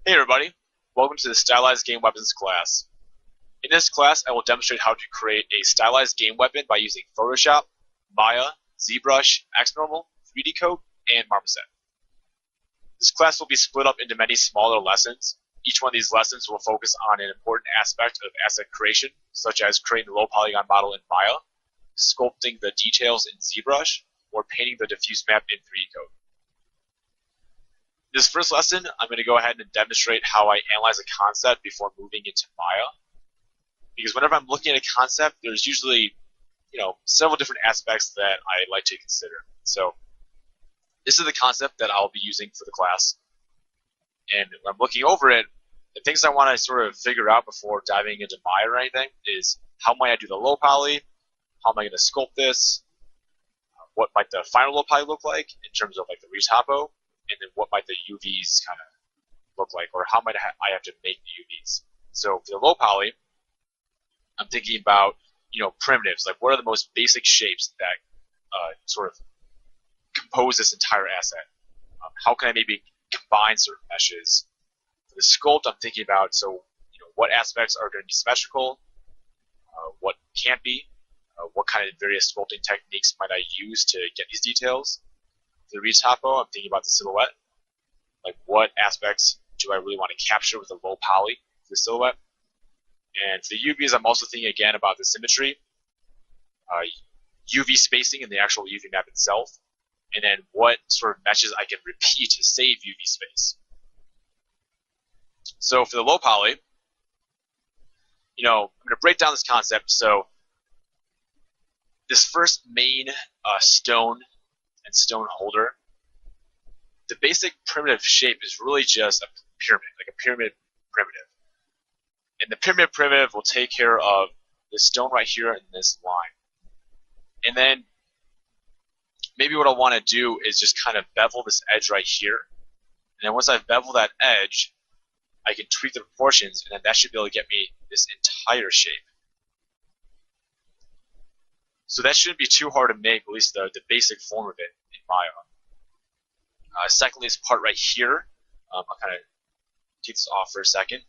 Hey everybody, welcome to the Stylized Game Weapons class. In this class, I will demonstrate how to create a stylized game weapon by using Photoshop, Maya, ZBrush, XNormal, 3D Coat, and Marmoset. This class will be split up into many smaller lessons. Each one of these lessons will focus on an important aspect of asset creation, such as creating the low polygon model in Maya, sculpting the details in ZBrush, or painting the diffuse map in 3D Coat. This first lesson, I'm going to go ahead and demonstrate how I analyze a concept before moving into Maya. Because whenever I'm looking at a concept, there's usually, several different aspects that I like to consider. So this is the concept that I'll be using for the class. And when I'm looking over it, the things I want to sort of figure out before diving into Maya or anything is how might I do the low poly? How am I going to sculpt this? What might the final low poly look like in terms of like the retopo? And then what might the UVs kind of look like, or how might I have to make the UVs? So for the low poly, I'm thinking about primitives, like what are the most basic shapes that sort of compose this entire asset? How can I maybe combine certain meshes? For the sculpt, I'm thinking about what aspects are going to be symmetrical, what can't be, what kind of various sculpting techniques might I use to get these details. For the retopo, I'm thinking about the silhouette. Like what aspects do I really want to capture with the low poly for the silhouette? And for the UVs, I'm also thinking again about the symmetry, UV spacing in the actual UV map itself, and then what sort of meshes I can repeat to save UV space. So for the low poly, I'm going to break down this concept. So this first main stone and stone holder, the basic primitive shape is really just a pyramid, like a pyramid primitive. And the pyramid primitive will take care of this stone right here and this line. And then maybe what I want to do is just kind of bevel this edge right here. And then once I've beveled that edge, I can tweak the proportions, and then that should be able to get me this entire shape. So that shouldn't be too hard to make, at least the basic form of it in Maya. Secondly, this part right here, I'll kind of take this off for a second.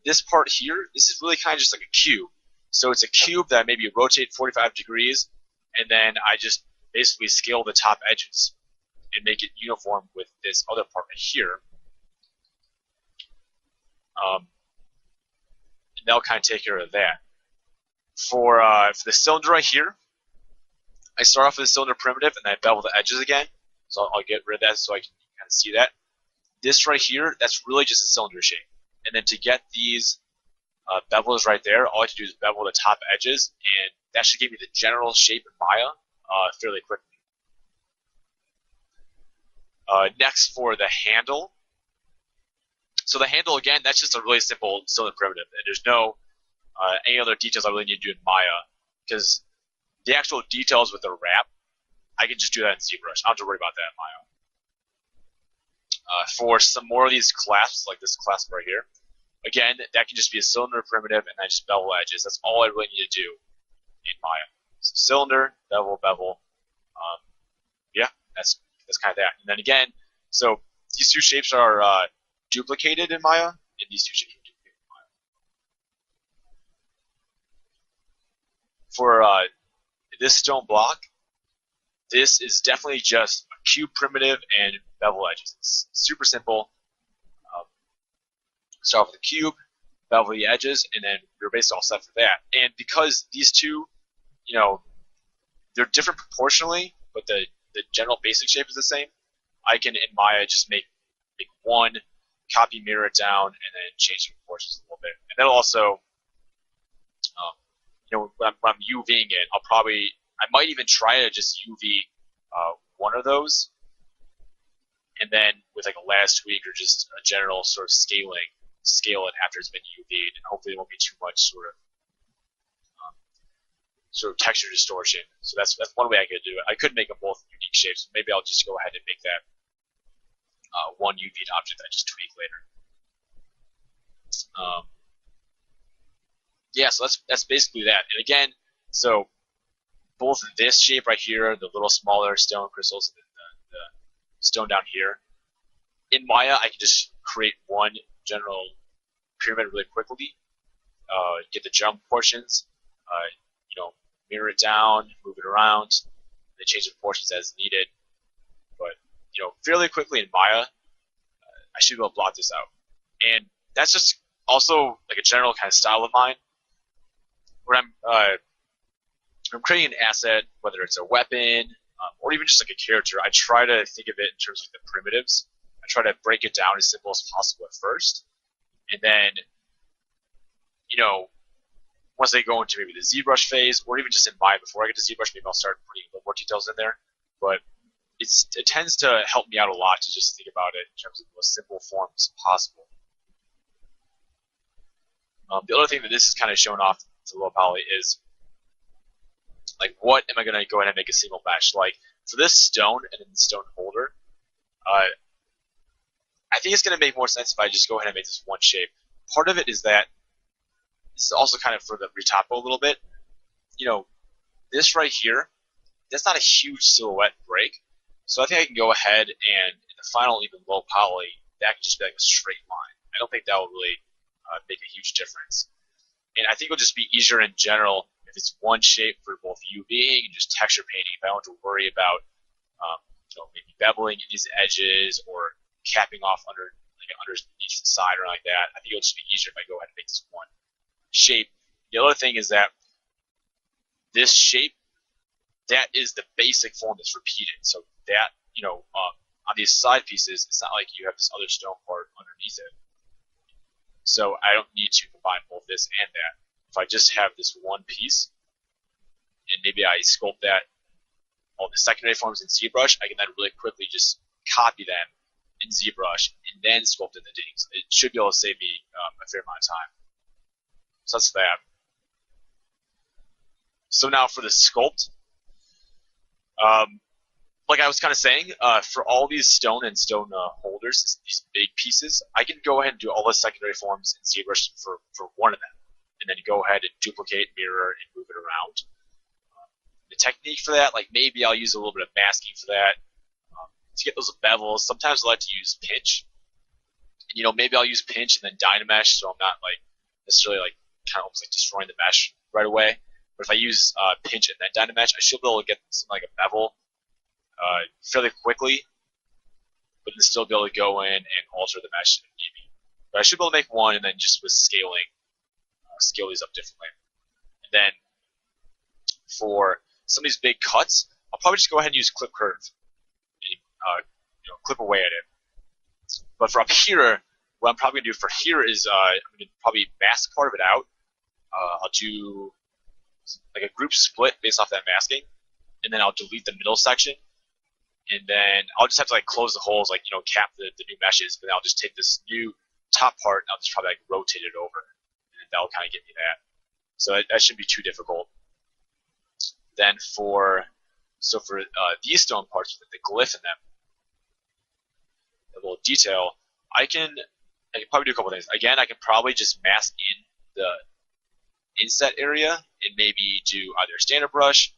This part here, this is really kind of just like a cube. So it's a cube that I maybe rotate 45 degrees, and then I just basically scale the top edges and make it uniform with this other part right here. And that'll kind of take care of that. For the cylinder right here, I start off with a cylinder primitive and then I bevel the edges again. So I'll get rid of that so I can kind of see that. This right here, that's really just a cylinder shape. And then to get these bevels right there, all I have to do is bevel the top edges, and that should give me the general shape in Maya fairly quickly. Next for the handle. So the handle, again, that's just a really simple cylinder primitive. And there's no any other details I really need to do in Maya, because the actual details with the wrap, I can just do that in ZBrush. I don't have to worry about that in Maya. For some more of these clasps, like this clasp right here, again, that can just be a cylinder primitive, and I just bevel edges. That's all I really need to do in Maya. So cylinder, bevel, bevel. Yeah, that's kind of that. And then again, so these two shapes are duplicated in Maya, and these two shapes are duplicated in Maya. For this stone block, this is definitely just a cube primitive and bevel edges. It's super simple. Start with the cube, bevel the edges, and then you're basically all set for that. And because these two, they're different proportionally, but the general basic shape is the same, I can, in Maya, just make one, copy, mirror it down, and then change the proportions a little bit. And that'll also, when I'm UVing it, I might even try to just UV one of those, and then with like a lattice tweak or just a general sort of scale it after it's been UV'd, and hopefully there won't be too much sort of texture distortion. So that's one way I could do it. I could make them both unique shapes. Maybe I'll just go ahead and make that one UV'd object that I just tweak later. Yeah, so that's basically that. And again, so both this shape right here, the little smaller stone crystals, and the stone down here, in Maya, I can just create one general pyramid really quickly, get the jump portions, mirror it down, move it around, then change the proportions as needed. But fairly quickly in Maya, I should be able to block this out. And that's just also like a general kind of style of mine, where I'm creating an asset, whether it's a weapon or even just like a character. I try to think of it in terms of the primitives. I try to break it down as simple as possible at first, and then once they go into maybe the ZBrush phase, or even just in Maya before I get to ZBrush, maybe I'll start putting a little more details in there. But it tends to help me out a lot to just think about it in terms of the most simple forms possible. The other thing that this is kind of showing off to low poly is, like, what am I going to go ahead and make a single mesh? Like, for this stone and then the stone holder, I think it's going to make more sense if I just go ahead and make this one shape. Part of it is that this is also kind of for the retopo a little bit. This right here, that's not a huge silhouette break. So I think I can go ahead and in the final, even low poly, that can just be like a straight line. I don't think that will really make a huge difference. And I think it'll just be easier in general if it's one shape for both UVing and just texture painting. If I don't have to worry about maybe beveling in these edges or capping off underneath the side or like that, I think it'll just be easier if I go ahead and make this one shape. The other thing is that this shape, that is the basic form that's repeated. So that, on these side pieces, it's not like you have this other stone part underneath it. So I don't need to combine both this and that. If I just have this one piece, and maybe I sculpt that, all the secondary forms in ZBrush, I can then really quickly just copy them in ZBrush and then sculpt in the diggings. It should be able to save me a fair amount of time. So that's that. So now for the sculpt, like I was kind of saying, for all these stone and stone holders, these big pieces, I can go ahead and do all the secondary forms in ZBrush for one of them, and then go ahead and duplicate, mirror, and move it around. The technique for that, like maybe I'll use a little bit of masking for that to get those bevels. Sometimes I like to use pinch. And, maybe I'll use pinch and then Dynamesh, so I'm not like necessarily like kind of almost like destroying the mesh right away. But if I use pinch and then Dynamesh, I should be able to get something like a bevel fairly quickly, but then still be able to go in and alter the mesh if need be. But I should be able to make one, and then just with scaling, scale these up differently. And then for some of these big cuts, I'll probably just go ahead and use clip curve, and, clip away at it. But for up here, what I'm probably going to do for here is I'm going to probably mask part of it out. I'll do like a group split based off that masking, and then I'll delete the middle section, and then I'll just have to like close the holes, like cap the new meshes. But then I'll just take this new top part and I'll just probably like rotate it over, and that'll kind of get me that. So that shouldn't be too difficult. Then for these stone parts with the glyph in them, a little detail, I can probably do a couple things. Again, I can probably just mask in the inset area and maybe do either a standard brush.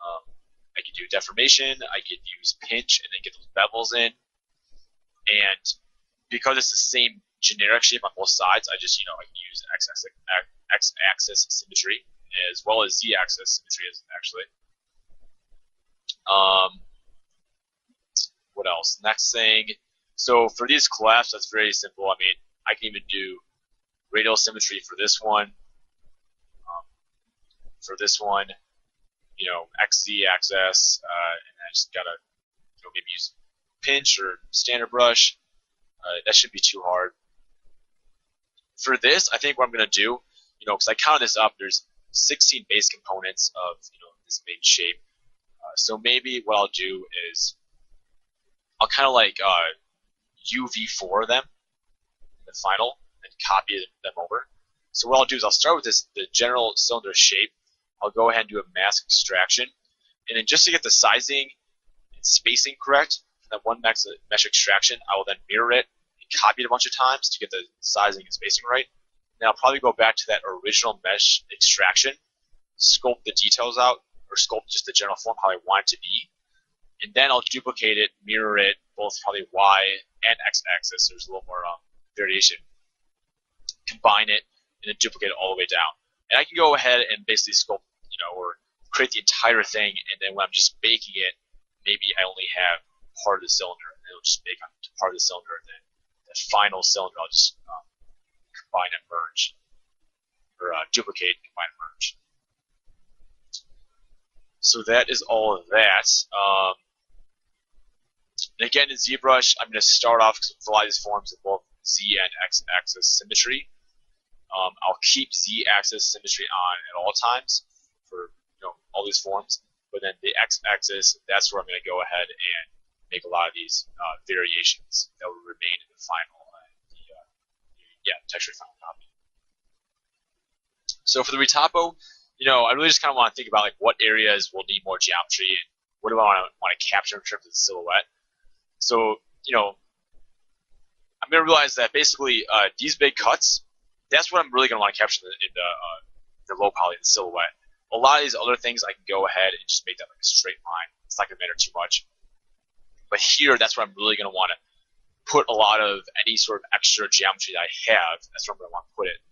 I could do deformation. I could use pinch and then get those bevels in. And because it's the same generic shape on both sides, I just I can use x-axis symmetry as well as z-axis symmetry actually. What else? Next thing. So for these collapse, that's very simple. I mean, I can even do radial symmetry for this one. For this one, XZ axis, and I just gotta maybe use pinch or standard brush. That shouldn't be too hard. For this, I think what I'm gonna do, because I counted this up, there's 16 base components of this main shape. So maybe what I'll do is I'll kind of like UV4 them in the final and copy them over. So what I'll do is I'll start with the general cylinder shape. I'll go ahead and do a mask extraction, and then just to get the sizing and spacing correct for that one mesh extraction, I will then mirror it and copy it a bunch of times to get the sizing and spacing right. Then I'll probably go back to that original mesh extraction, sculpt the details out, or sculpt just the general form how I want it to be, and then I'll duplicate it, mirror it, both probably Y and X axis. There's a little more variation. Combine it, and then duplicate it all the way down. And I can go ahead and basically sculpt, or create the entire thing, and then when I'm just baking it, maybe I only have part of the cylinder, and it'll just bake on part of the cylinder, and then the final cylinder I'll just combine and merge, or duplicate, combine and merge. So that is all of that. And again, in ZBrush, I'm going to start off with a lot of these forms of both Z and X axis symmetry. I'll keep Z axis symmetry on at all times for all these forms, but then the X axis, that's where I'm going to go ahead and make a lot of these variations that will remain in the final, texture final copy. So for the retopo, I really just kind of want to think about like what areas will need more geometry and what do I want to capture in terms of the silhouette. So I'm going to realize that basically these big cuts, that's what I'm really going to want to capture in the low poly, the silhouette. A lot of these other things I can go ahead and just make that like a straight line. It's not going to matter too much. But here, that's where I'm really going to want to put a lot of any sort of extra geometry that I have. That's where I'm going to want to put it.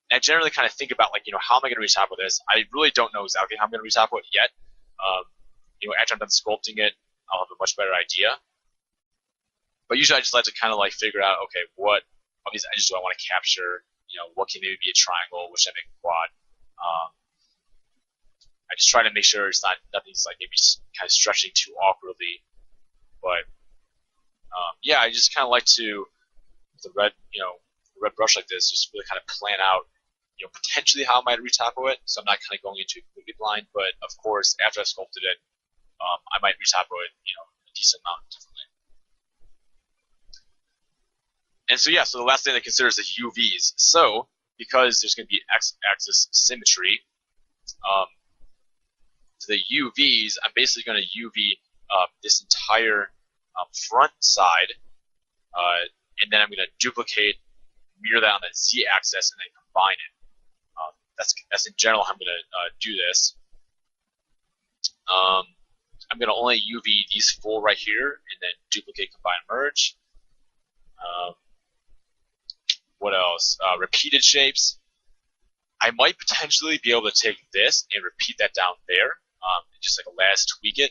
And I generally kind of think about like, how am I going to retopo this? I really don't know exactly how I'm going to retopo it yet. After I'm done sculpting it, I'll have a much better idea. But usually I just like to kind of like figure out, okay, what of these edges do I want to capture? What can maybe be a triangle, which I make a quad. I just try to make sure it's nothing's like maybe kind of stretching too awkwardly. But yeah, I just kind of like to, with the red brush like this, just really kind of plan out, potentially how I might retopo it. So I'm not kind of going into it completely blind. But of course, after I've sculpted it, I might retopo it, a decent amount differently. And so yeah, so the last thing to consider is the UVs. So because there's going to be X-axis symmetry, for the UVs, I'm basically going to UV this entire front side, and then I'm going to duplicate, mirror that on the Z-axis, and then combine it. That's in general how I'm going to do this. I'm going to only UV these 4 right here, and then duplicate, combine, merge. What else? Repeated shapes. I might potentially be able to take this and repeat that down there, just like a last tweak it.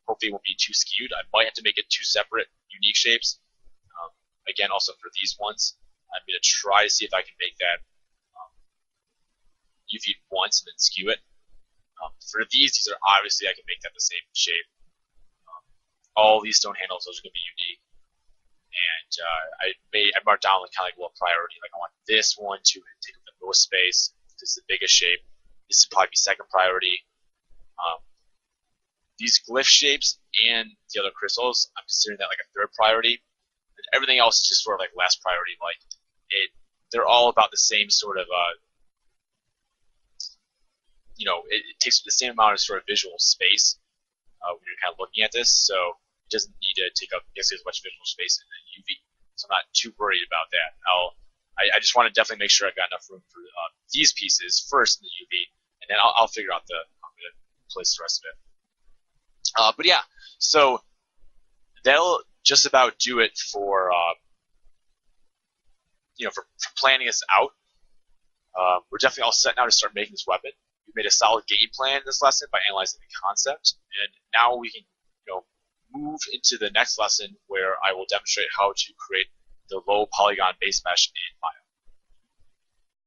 Hopefully it won't be too skewed. I might have to make it 2 separate unique shapes. Again, also for these ones, I'm going to try to see if I can make that UV once and then skew it. For these are obviously I can make that the same shape. All these stone handles, those are going to be unique. And I marked down like kind of like what priority. Like I want this one to take up the most space. This is the biggest shape. This would probably be second priority. These glyph shapes and the other crystals, I'm considering that like a third priority. And everything else is just sort of like last priority. Like they're all about the same sort of it takes the same amount of sort of visual space when you're kind of looking at this. So it doesn't need to take up basically as much visual space in the UV. So I'm not too worried about that. I just want to definitely make sure I've got enough room for these pieces first in the UV, and then I'll figure out how I'm going to place the rest of it. But yeah, so that'll just about do it for for planning this out. We're definitely all set now to start making this weapon. We made a solid game plan in this lesson by analyzing the concept, and now we can move into the next lesson where I will demonstrate how to create the low polygon base mesh in Maya.